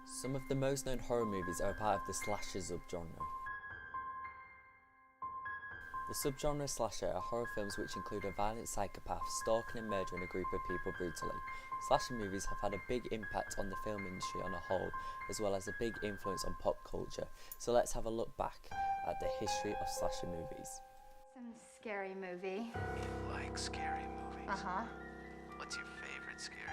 Some of the most known horror movies are a part of the slasher subgenre. The subgenre slasher are horror films which include a violent psychopath stalking and murdering a group of people brutally. Slasher movies have had a big impact on the film industry on a whole, as well as a big influence on pop culture. So let's have a look back at the history of slasher movies. Some scary movie. You like scary movies? Uh-huh. What's your favorite scary movie?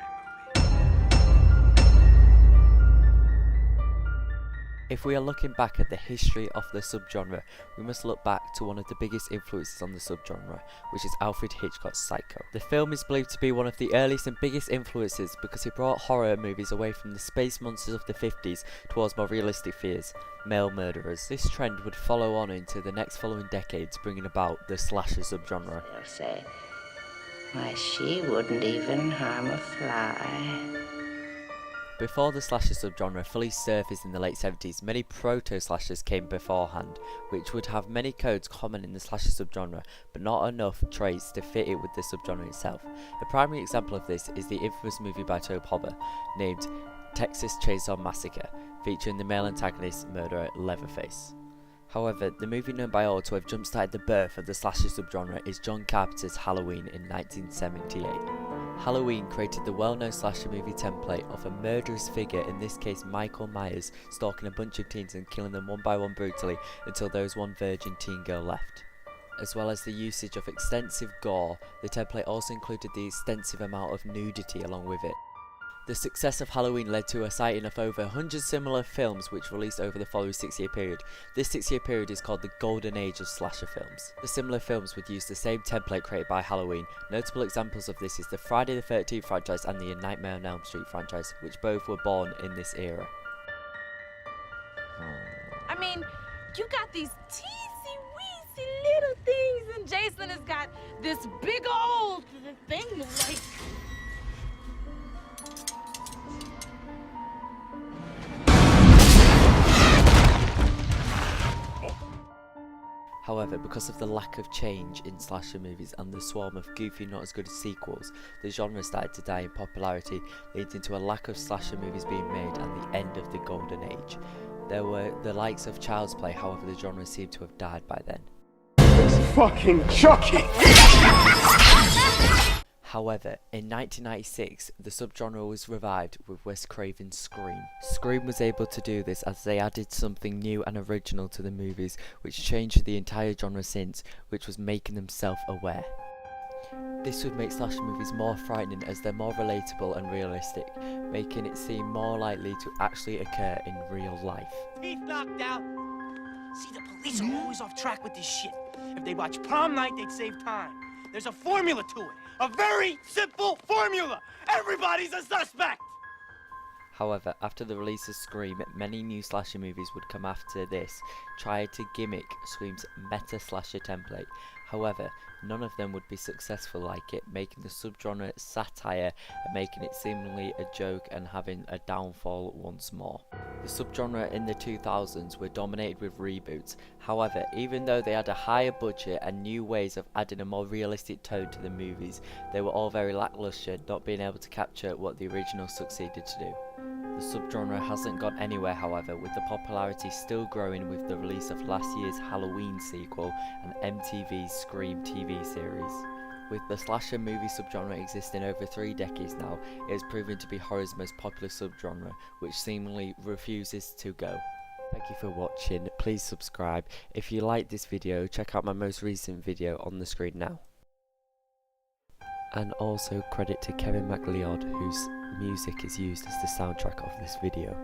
If we are looking back at the history of the subgenre, we must look back to one of the biggest influences on the subgenre, which is Alfred Hitchcock's Psycho. The film is believed to be one of the earliest and biggest influences because it brought horror movies away from the space monsters of the 50s towards more realistic fears, male murderers. This trend would follow on into the next following decades, bringing about the slasher subgenre. They'll say, why, she wouldn't even harm a fly. Before the slasher subgenre fully surfaced in the late 70s, many proto-slashers came beforehand, which would have many codes common in the slasher subgenre, but not enough traits to fit it with the subgenre itself. A primary example of this is the infamous movie by Tobe Hooper, named Texas Chainsaw Massacre, featuring the male antagonist murderer Leatherface. However, the movie known by all to have jump-started the birth of the slasher subgenre is John Carpenter's Halloween in 1978. Halloween created the well-known slasher movie template of a murderous figure, in this case Michael Myers, stalking a bunch of teens and killing them one by one brutally until there was one virgin teen girl left. As well as the usage of extensive gore, the template also included the extensive amount of nudity along with it. The success of Halloween led to a sighting of over 100 similar films which released over the following 6-year period. This 6-year period is called the Golden Age of slasher films. The similar films would use the same template created by Halloween. Notable examples of this is the Friday the 13th franchise and the Nightmare on Elm Street franchise, which both were born in this era. I mean, you got these teensy-weensy little things, and Jason has got this big old thing like... However, because of the lack of change in slasher movies and the swarm of goofy not as good as sequels, the genre started to die in popularity, leading to a lack of slasher movies being made and the end of the golden age. There were the likes of Child's Play, however the genre seemed to have died by then. It's fucking Chucky! However, in 1996, the subgenre was revived with Wes Craven's Scream. Scream was able to do this as they added something new and original to the movies, which changed the entire genre since, which was making them self-aware. This would make slasher movies more frightening as they're more relatable and realistic, making it seem more likely to actually occur in real life. Teeth knocked out. See, the police are always off track with this shit. If they watch Prom Night, they'd save time. There's a formula to it. A very simple formula. Everybody's a suspect. However, after the release of Scream, many new slasher movies would come after this, trying to gimmick Scream's meta-slasher template. However, none of them would be successful like it, making the subgenre satire and making it seemingly a joke and having a downfall once more. The subgenre in the 2000s were dominated with reboots. However, even though they had a higher budget and new ways of adding a more realistic tone to the movies, they were all very lackluster, not being able to capture what the original succeeded to do. The subgenre hasn't gone anywhere, however, with the popularity still growing with the release of last year's Halloween sequel and MTV's Scream TV series. With the slasher movie subgenre existing over 3 decades now, it has proven to be horror's most popular subgenre, which seemingly refuses to go. Thank you for watching, please subscribe. If you liked this video, check out my most recent video on the screen now. And also credit to Kevin MacLeod, whose music is used as the soundtrack of this video.